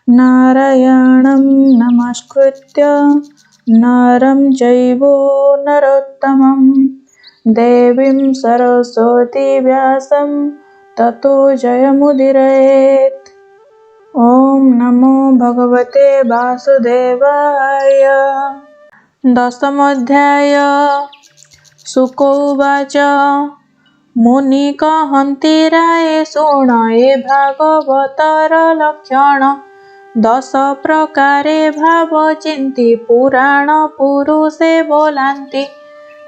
नारायणं नमस्कृत्य नरं चैव नरोत्तमं देवीं सरस्वतीं व्यासं ततो जयमुदीरयेत्। ॐ नमो भगवते वासुदेवाय। दशमोऽध्याय। शुक उवाच मुनि कहन्ति राये शृण ए भागवतर लक्षण 10 प्रकारे भाव चिन्ति पुराण पुरुषे बोलान्ति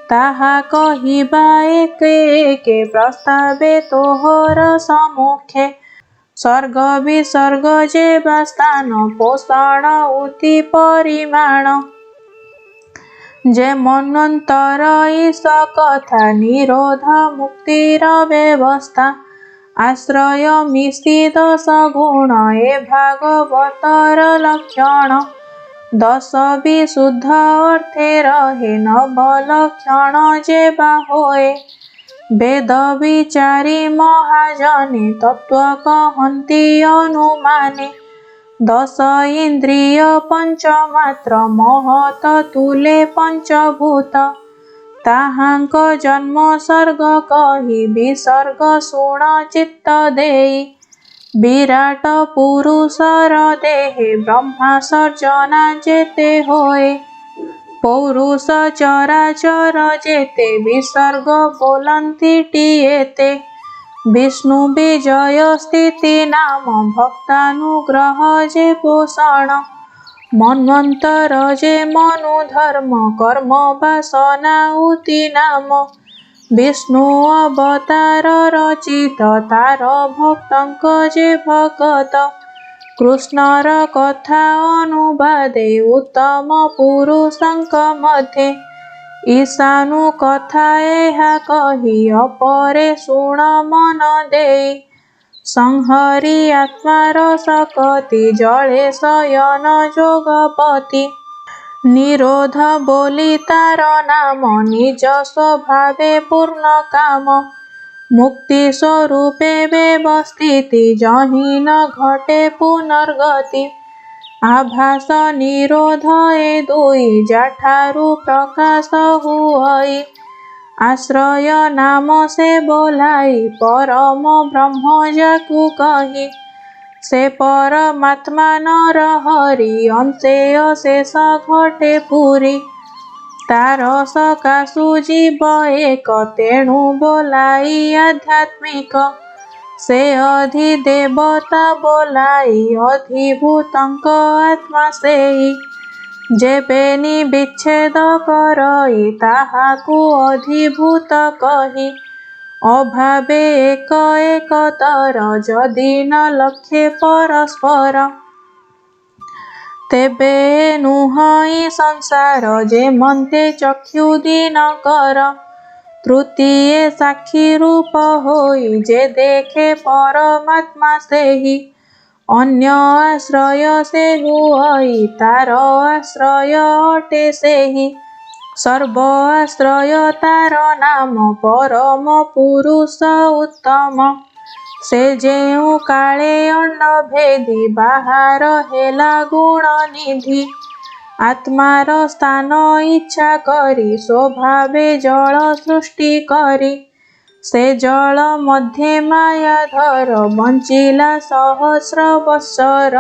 ताहा कहिबा एके एके प्रस्तावे तोहर सम्मुखे सर्ग विसर्ग जेबा स्थान पोषण उति परिमाण जे मन्वन्तर ईश कथा निरोध मुक्तिर व्यवस्था आश्रय मिश्रित सगुण ए भागवतर लक्षण 10 विशुद्ध अर्थे रहे नव लक्षण जेबा होए वेद विचारी महाजने तत्व कहन्ति अनुमाने 10 इंद्रिय पंचमात्र महत तुले पंचभूत ताहांक जन्म सर्ग कहि विसर्ग शुण चित्त देई विराट पुरुषर देहे ब्रह्मा सर्जना जेते होए पौरुष चराचर जेते विसर्ग बोलन्ति टिएते विष्णु विजय स्थिति नाम भक्तानुग्रह जे पोषण मन्वन्तर जे मनु धर्म कर्म वासना उति नाम विष्णु अवतार रचित तार भक्तंक जे भगत कृष्णर कथा अनुवादे उत्तम पुरुषंक मध्ये ईशानु कथा एहा कहि अपरे शुण मन देई संहरी आत्मार सकति जले शयन जोगपति निरोध बोली तार नाम निज स्वभावे पूर्ण काम मुक्ति स्वरूपे व्यवस्थिति जहि न घटे पुनर्गति आभास निरोध ए दुई जाठारु प्रकाश हुई आश्रय नाम से बोलाई परम ब्रह्म जाकु कही से परमात्मा नर हरि अंशे अशेष घटे पुरी तार सकाशु जीव एक तेणु बोलाई आध्यात्मिक से अधिदेवता बोलाई अधिभूतंक आत्मा सेई जेबे निविच्छेद करई ताहाकु अधिभूत कही अभावे एक एकतर जदि न लक्ष्ये परस्पर तेबे नुहई संसार जे मन्ते चक्षुदीन कर तृतीय साक्षी रूप होई जे देखे परमात्मा सेहि अन्य आश्रय से हुई तार आश्रय अटे सेहि सर्व आश्रय तार नाम परम पुरुष उत्तम से जेउ काले अंड भेदी बाहर हेला गुण निधि आत्मार स्थान इच्छा करी स्वभावे जल सृष्टि करी से जल मध्ये मायाधर बंचिला सहस्र बत्सर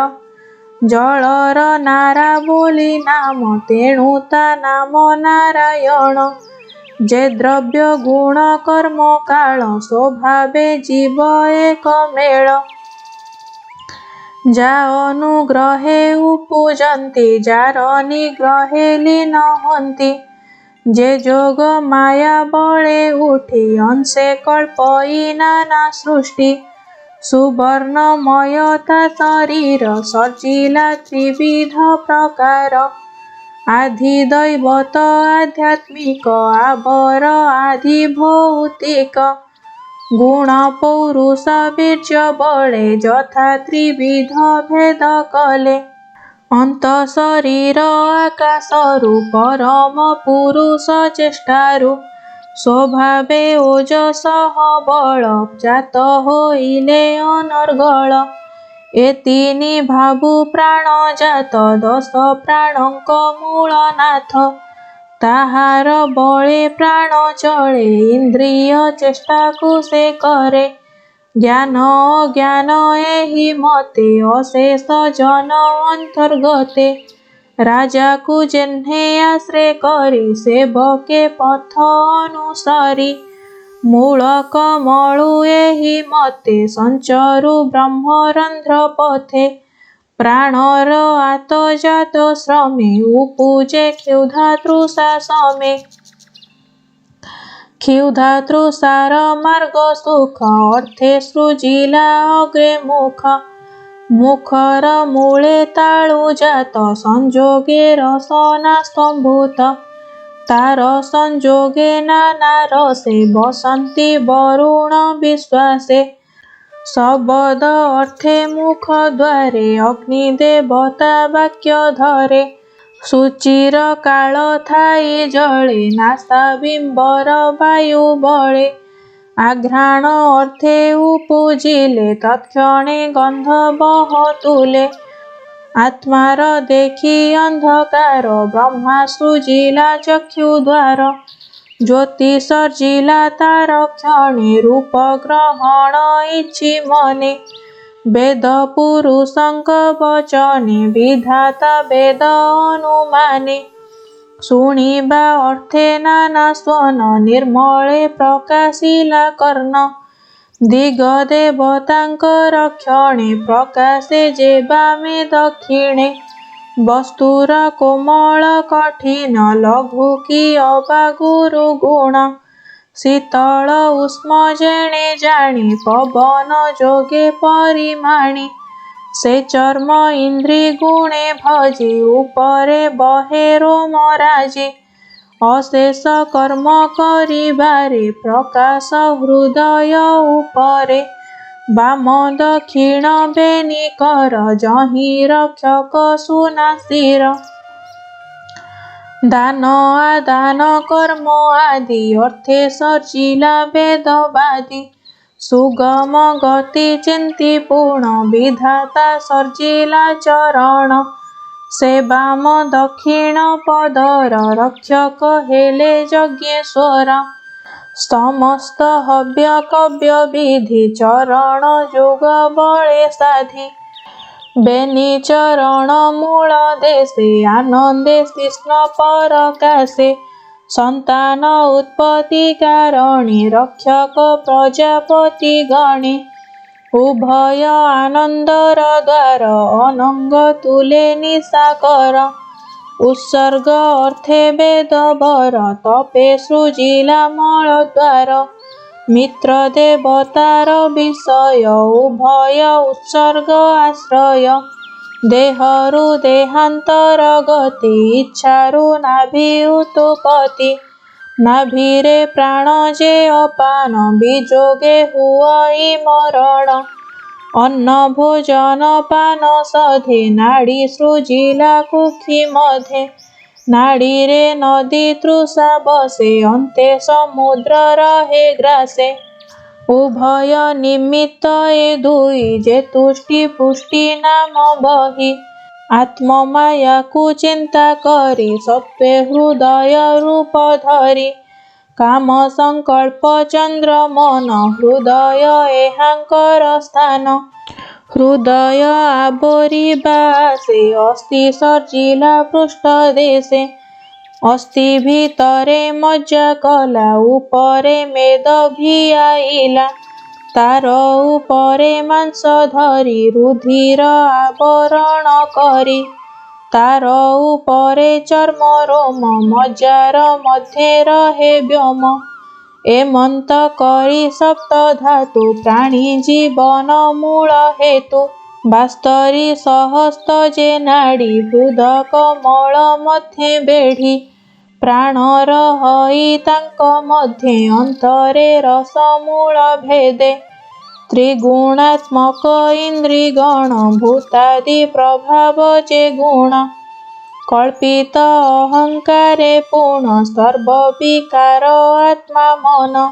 जलर नारा बोली नाम तेणु ता नाम नारायण जे द्रव्य गुण कर्म काल स्वभावे जीव एक मेल जा अनुग्रहे उपजन्ति जार निग्रहे लीन हन्ति जे जोग माया बळे उठी अंशे कल्पई नाना सृष्टि सुवर्णमयता शरीर सचिला त्रिविध प्रकार आधिदैवत आध्यात्मिक आवर आधिभौतिक गुण पौरुष वीर्य बळे यथा त्रिविध भेद कले अंत शरीर आकाशरु परम पुरुष चेष्टारु स्वभावे ओजसः बल जात होइले अनर्गल ए ତିନି ଭାବୁ ପ୍ରାଣ ଜାତ ଦଶ ପ୍ରାଣଙ୍କ ମୂଳ ନାଥ। ତାହାର ବଳେ ପ୍ରାଣ ଚଳେ ଇନ୍ଦ୍ରିୟ ଚେଷ୍ଟାକୁ ସେ କରେ। ଜ୍ଞାନ ଅଜ୍ଞାନ ଏହି ମତେ ଅଶେଷ ଜନ ଅନ୍ତର୍ଗତେ। ରାଜାକୁ ଯେହ୍ନେ ଆଶ୍ରେ କରି ସେବକେ ପଥ ଅନୁସରି। ମୂଳ କମଳୁ ଏହି ମତେ ସଞ୍ଚରୁ ବ୍ରହ୍ମରନ୍ଧ୍ର ପଥେ। ପ୍ରାଣର ଆତଜାତ ଶ୍ରମେ ଉପୁଜେ କ୍ଷୁଧା ତୃଷା ସମେ। କ୍ଷୁଧା ତୃଷାର ମାର୍ଗ ସୁଖ ଅର୍ଥେ ସୃଜିଲା ଅଗ୍ରେ ମୁଖ। ମୁଖର ମୂଳେ ତାଳୁ ଜାତ ସଂଯୋଗେ ରସନା ସମ୍ଭୂତ। ତାର ସଂଯୋଗେ ନାନା ରସେ ବସନ୍ତି ବରୁଣ ବିଶ୍ୱାସେ। ଶବଦ ଅର୍ଥେ ମୁଖ ଦ୍ୱାରେ ଅଗ୍ନି ଦେବତା ବାକ୍ୟ ଧରେ। ସୂଚିର କାଳ ଥାଇ ଜଳେ ନାସା ବିମ୍ବର ବାୟୁ ବଳେ। ଆଘ୍ରାଣ ଅର୍ଥେ ଉପୁଜିଲେ ତତ୍କ୍ଷଣେ ଗନ୍ଧ ବହତୁଲେ। ଆତ୍ମାର ଦେଖି ଅନ୍ଧକାର ବ୍ରହ୍ମା ସୃଜିଲା ଚକ୍ଷୁ ଦ୍ୱାର। ଜ୍ୟୋତି ସର୍ଜିଲା ତାର କ୍ଷଣେ ରୂପ ଗ୍ରହଣ ଇଛି ମନେ। ବେଦ ପୁରୁଷଙ୍କ ବଚନେ ବିଧାତା ବେଦ ଅନୁମାନେ। ଶୁଣିବା ଅର୍ଥେ ନାନା ସ୍ୱନ ନିର୍ମଳେ ପ୍ରକାଶିଲା କର୍ଣ୍ଣ। ଦିଗ ଦେବତାଙ୍କର କ୍ଷଣେ ପ୍ରକାଶେ ଯେ ବାମେ ଦକ୍ଷିଣେ। ବସ୍ତୁର କୋମଳ କଠିନ ଲଘୁ କି ଅବା ଗୁରୁ ଗୁଣ। ଶୀତଳ ଉଷ୍ମ ଯେଣେ ଜାଣି ପବନ ଯୋଗେ ପରିମାଣି। ସେ ଚର୍ମ ଇନ୍ଦ୍ରି ଗୁଣେ ଭଜି ଉପରେ ବହେ ରୋମ ରାଜି। ଅଶେଷ କର୍ମ କରିବାରେ ପ୍ରକାଶ ହୃଦୟ ଉପରେ। ବାମ ଦକ୍ଷିଣ ବେନି କର ଯହିଁ ରକ୍ଷକ ସୁନାସିର। ଦାନ ଆଦାନ କର୍ମ ଆଦି ଅର୍ଥେ ସର୍ଜିଲା ବେଦବାଦୀ। ସୁଗମ ଗତି ଚିନ୍ତି ପୁଣ ବିଧାତା ସର୍ଜିଲା ଚରଣ। ସେ ବାମ ଦକ୍ଷିଣ ପଦର ରକ୍ଷକ ହେଲେ ଯଜ୍ଞେଶ୍ୱର। ସମସ୍ତ ହବ୍ୟ କବ୍ୟ ବିଧି ଚରଣ ଯୋଗ ବଳେ ସାଧି। ବେନି ଚରଣ ମୂଳ ଦେଶେ ଆନନ୍ଦେ ଶିଷ୍ଣ ପରକାଶେ। ସନ୍ତାନ ଉତ୍ପତ୍ତି କାରଣେ ରକ୍ଷକ ପ୍ରଜାପତି ଗଣେ। ଉଭୟ ଆନନ୍ଦର ଦ୍ୱାର ଅନଙ୍ଗ ତୁଲେ ନିଶାକର। ଉତ୍ସର୍ଗ ଅର୍ଥେ ବେଦ ବର ତପେ ସୃଜିଲା ମଳ ଦ୍ୱାର। ମିତ୍ର ଦେବତାର ବିଷୟ ଉଭୟ ଉତ୍ସର୍ଗ ଆଶ୍ରୟ। ଦେହରୁ ଦେହାନ୍ତର ଗତି ଇଚ୍ଛାରୁ ନାଭି ଉତପତି। ନାଭିରେ ପ୍ରାଣ ଯେ ଅପାନ ବିଯୋଗେ ହୁଅଇ ମରଣ। ଅନ୍ନ ଭୋଜନ ପାନ ସଧେ ନାଡ଼ି ସୃଜିଲା କୁକ୍ଷି ମଧ୍ୟେ। ନାଡ଼ୀରେ ନଦୀ ତୃଷା ବସେ ଅନ୍ତେ ସମୁଦ୍ର ରହେ ଗ୍ରାସେ। ଉଭୟ ନିମିତ୍ତ ଏ ଦୁଇ ଯେ ତୁଷ୍ଟି ପୁଷ୍ଟି ନାମ ବହି। ଆତ୍ମମାୟାକୁ ଚିନ୍ତା କରି ସତ୍ତ୍ୱେ ହୃଦୟ ରୂପ ଧରି। କାମ ସଂକଳ୍ପ ଚନ୍ଦ୍ର ମନ ହୃଦୟ ଏହାଙ୍କର ସ୍ଥାନ। ହୃଦୟ ଆବୋରିବା ଆସେ ଅସ୍ଥି ସର୍ଜିଲା ପୃଷ୍ଠ ଦେଶେ। ଅସ୍ଥି ଭିତରେ ମଜ୍ଜା କଲା ଉପରେ ମେଦ ଭିଆଇଲା। ତାର ଉପରେ ମାଂସ ଧରି ରୁଧିର ଆବରଣ କରି। ତାର ଉପରେ ଚର୍ମ ରୋମ ମଜ୍ଜାର ମଧ୍ୟେ ରହେ ବ୍ୟୋମ। ଏମନ୍ତ କରି ସପ୍ତ ଧାତୁ ପ୍ରାଣୀ ଜୀବନ ମୂଳ ହେତୁ। ବାସ୍ତରି ସହସ୍ତ ଯେ ନାଡ଼ି ହୃଦ କମଳ ମଧ୍ୟେ ବେଢ଼ି। ପ୍ରାଣ ରହଇ ତାଙ୍କ ମଧ୍ୟେ ଅନ୍ତରେ ରସ ମୂଳ ଭେଦେ। ତ୍ରିଗୁଣାତ୍ମକ ଇନ୍ଦ୍ରିଗଣ ଭୂତାଦି ପ୍ରଭାବ ଯେ ଗୁଣ। କଳ୍ପିତ ଅହଙ୍କାରେ ପୁଣ ସର୍ବ ବିକାର ଆତ୍ମା ମନ।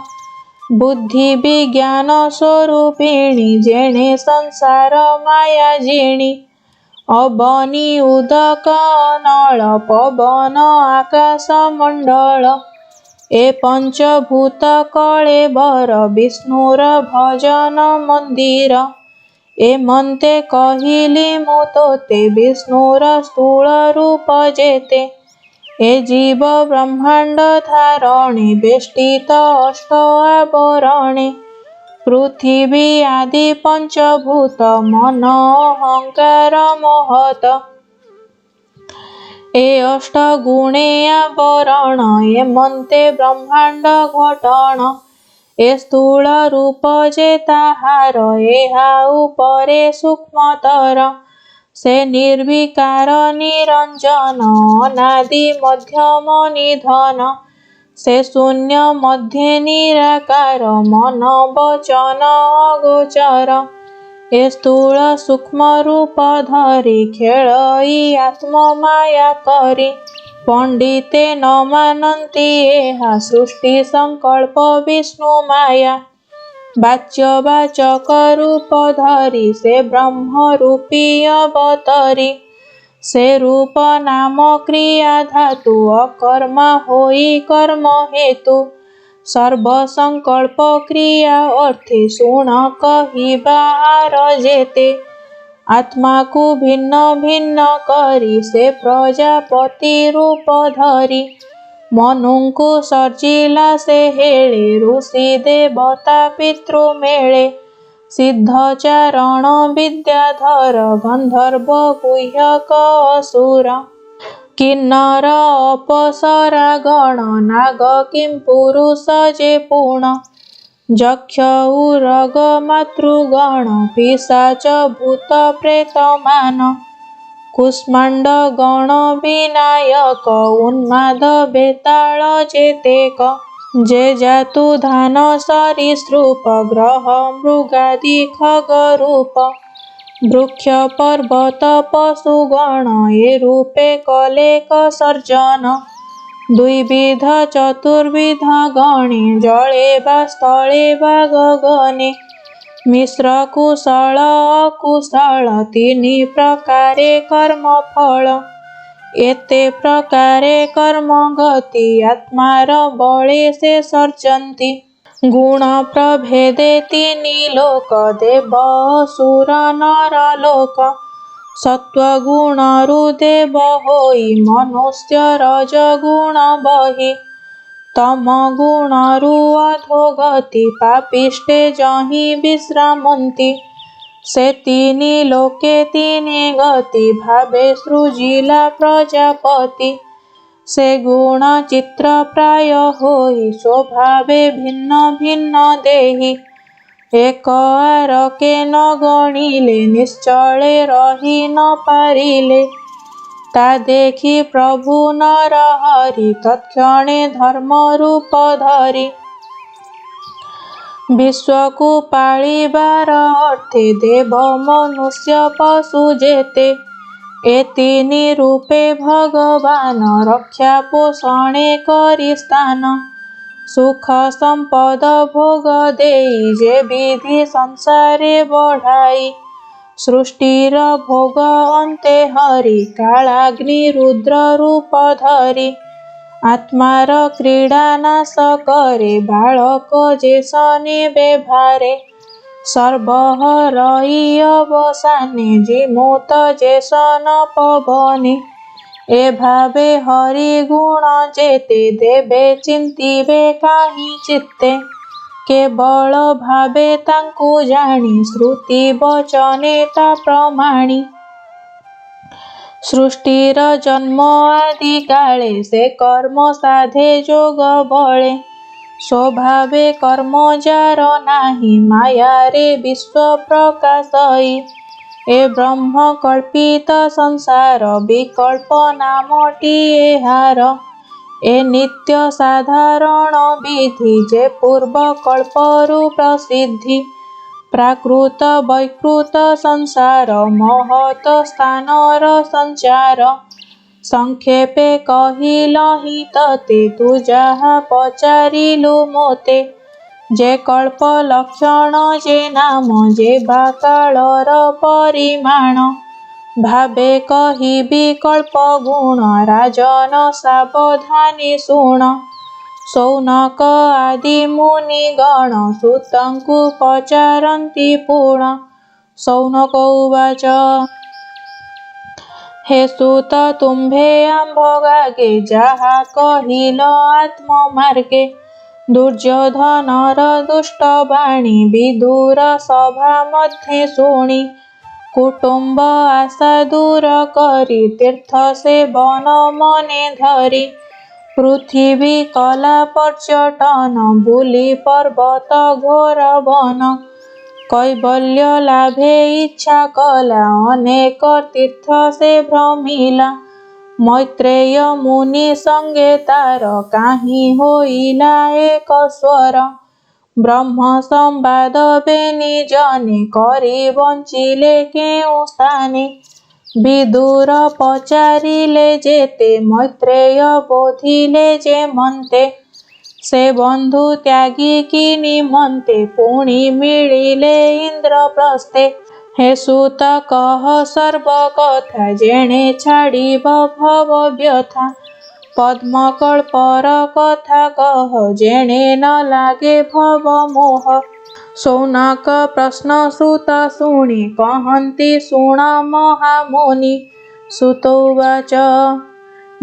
बुद्धि विज्ञान स्वरूपिणी जेणे संसार माया जिणी अबनी उदक नळ पवन आकाश मंडल ए पंचभूत कळेबर विष्णुर भजन मंदिर एमंते कहिली मु तोते विष्णुर स्थूल रूप जेते ए जीव ब्रह्मांड धारणे बेष्टित अष्ट आवरणे पृथिवी आदि पंचभूत मन अहंकार महत ए अष्ट गुणे आवरण एमंते ब्रह्मांड घटण ए स्थूल रूप जे ताहार एहा उपरे सूक्ष्मतर से निर्विकार निरंजन अनादि मध्यम निधन से शून्य मध्ये निराकार मन वचन अगोचर ए स्थूल सूक्ष्म रूप धरी खेलई आत्म माया करी पंडिते न मानन्ति एहा सृष्टि संकल्प विष्णु माया वाच्यवाचक रूप धरी से ब्रह्म रूपी अवतरी से रूप नाम क्रिया धातु अकर्मा होई कर्म हेतु सर्व संकल्प क्रिया अर्थे सुण कहिबा आर जेते आत्मा को भिन्न भिन्न करी से प्रजापति रूप धरी मनुଙ୍କୁ सर्जिला से हेळे ऋषि देवता पितृ मेळे सिद्धचारण विद्याधर गंधर्व गुह्यक असुर किन्नर अपसरा गण नाग किं पुरुष जे पूर्ण जक्ष उरग मातृगण पिशाच भूत प्रेत मान कुष्मांड गण विनायक उन्माद बेताल जेतेक जे जातु धान सरीसृप ग्रह मृगादि खग रूप वृक्ष पर्वत पशुगण ए रूपे कलेक सर्जन द्विविध चतुर्विध गणे जले वा स्थले वा गगने मिश्र कुशल अकुशल तीनि प्रकारे कर्म फल एते प्रकारे कर्म गति आत्मार बळे से सर्जन्ति गुण प्रभेदे तीनि लोक देव असुर नर लोक सत्वगुणरु देव होई मनुष्य रजगुण बहि तम गुणरु अधोगति पापिष्टे जहि विश्रामन्ति से तीनि लोके तीनि गति भावे सृजिला प्रजापति से गुण चित्र प्राय होई स्वभावे भिन्न भिन्न देहि एक आरके न गणिले निश्चले रही न पारिले ता देखी प्रभु नर हरि तत्क्षणे धर्म रूप धरी विश्व को पालिबार अर्थे देव मनुष्य पशु जेते ए तीनि रूपे भगवान रक्षा पोषणे करी स्थान सुख संपद भोग देई जे विधि संसारे बढ़ाई सृष्टिर भोग अन्ते हरि कालाग्नि रुद्र रूप धरी आत्मार क्रीडा नाश करे बालक जे शनि व्यवहारे सर्वहरई अवसाने जिमुत जे सन पवने ए भावे हरि गुण जेते देवे चिंतिबे काहि चित्ते केवल भावे तांकु जानी श्रुति वचने ता प्रमाणी सृष्टिर जन्म आदि काले से कर्म साधे जोग बळे स्वभावे कर्म जार नाही माया रे विश्व प्रकाशई ए ब्रह्म कल्पित संसार विकल्प नामटी एहार ए नित्य साधारण विधि जे पूर्व कल्परु प्रसिद्धि प्राकृत वैकृत संसार महत स्थानर संचार संक्षेपे कहिलहि तते तु जाहा पचारिलु मोते ଯେ କଳ୍ପ ଲକ୍ଷଣ ଯେ ନାମ ଯେ ବା କାଳର ପରିମାଣ। ଭାବେ କହିବି କଳ୍ପ ଗୁଣ ରାଜନ ସାବଧାନୀ ଶୁଣ। ସୌନକ ଆଦି ମୁନି ଗଣ ସୁତଙ୍କୁ ପଚାରନ୍ତି ପୁଣ। ସୌନକ ଉବାଚ ହେ ସୁତ ତୁମ୍ଭେ ଆମ୍ଭଗାଗେ ଯାହା କହିଲ ଆତ୍ମମାର୍ଗେ। ଦୁର୍ଯ୍ୟୋଧନର ଦୁଷ୍ଟ ବାଣୀ ବିଦୁର ସଭା ମଧ୍ୟେ ଶୁଣି। କୁଟୁମ୍ବ ଆଶା ଦୂର କରି ତୀର୍ଥ ସେବନ ମନେ ଧରି। ପୃଥିବୀ କଲା ପର୍ଯ୍ୟଟନ ବୁଲି ପର୍ବତ ଘୋର ବନ। କୈବଲ୍ୟ ଲାଭେ ଇଚ୍ଛା କଲା ଅନେକ ତୀର୍ଥ ସେ ଭ୍ରମିଲା। ମୈତ୍ରେୟ ମୁନି ସଙ୍ଗେ ତାର କାହିଁ ହୋଇଲା ଏକ ସ୍ୱର। ବ୍ରହ୍ମ ସମ୍ବାଦ ବେନି ଜନେ କରି ବଞ୍ଚିଲେ କେଉଁ ସ୍ଥାନେ। ବିଦୁର ପଚାରିଲେ ଯେତେ ମୈତ୍ରେୟ ବୋଧିଲେ ଯେ ମନ୍ତେ। ସେ ବନ୍ଧୁ ତ୍ୟାଗୀ କି ନିମନ୍ତେ ପୁଣି ମିଳିଲେ ଇନ୍ଦ୍ରପ୍ରସ୍ଥେ। ହେ ସୁତ କହ ସର୍ବ କଥା ଯେଣେ ଛାଡ଼ିବ ଭବ ବ୍ୟଥା। ପଦ୍ମକଳ୍ପର କଥା କହ ଯେଣେ ନ ଲାଗେ ଭବ ମୋହ। ସୌନକ ପ୍ରଶ୍ନ ସୁତ ଶୁଣି କହନ୍ତି ଶୁଣ ମହାମୁନି। ସୁତ ଉବାଚ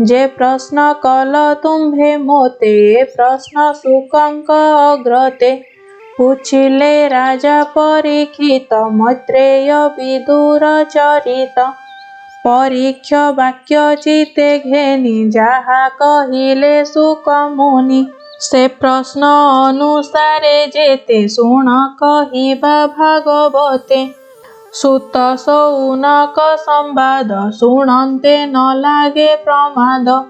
ଯେ ପ୍ରଶ୍ନ କଲ ତୁମ୍ଭେ ମୋତେ ଏ ପ୍ରଶ୍ନ ଶୁକଙ୍କ ଅଗ୍ରତେ। ପୁଛିଲେ ରାଜା ପରୀକ୍ଷିତ ମୈତ୍ରେୟ ବିଦୁର ଚରିତ। ପରୀକ୍ଷ ବାକ୍ୟ ଚିତ୍ତେ ଘେନି ଯାହା କହିଲେ ଶୁକ ମୁନି। ସେ ପ୍ରଶ୍ନ ଅନୁସାରେ ଯେତେ ଶୁଣ କହିବା ଭାଗବତେ। ସୁତ ସୌନକ ସମ୍ବାଦ ଶୁଣନ୍ତେ ନ ଲାଗେ ପ୍ରମାଦ।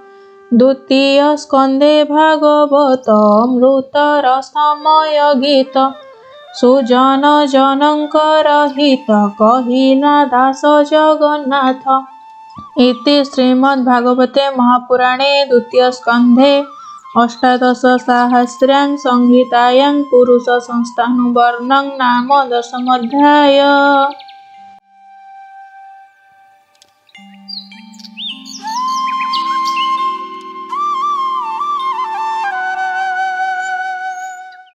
ଦ୍ୱିତୀୟ ସ୍କନ୍ଧେ ଭାଗବତ ଅମୃତ ରସମୟ ଗୀତ। ସୁଜନ ଜନଙ୍କର ହିତ କହିଲା ଦାସ ଜଗନ୍ନାଥ। ଇତି ଶ୍ରୀମଦ୍ଭାଗବତେ ମହାପୁରାଣେ ଦ୍ୱିତୀୟ ସ୍କନ୍ଧେ ଅଷ୍ଟାଦଶ ସାହସ୍ର୍ୟାଂ ସଂହିତାୟାଂ ପୁରୁଷ ସଂସ୍ଥାନୁବର୍ଣ୍ଣଂ ନାମ ଦଶମୋଧ୍ୟାୟ।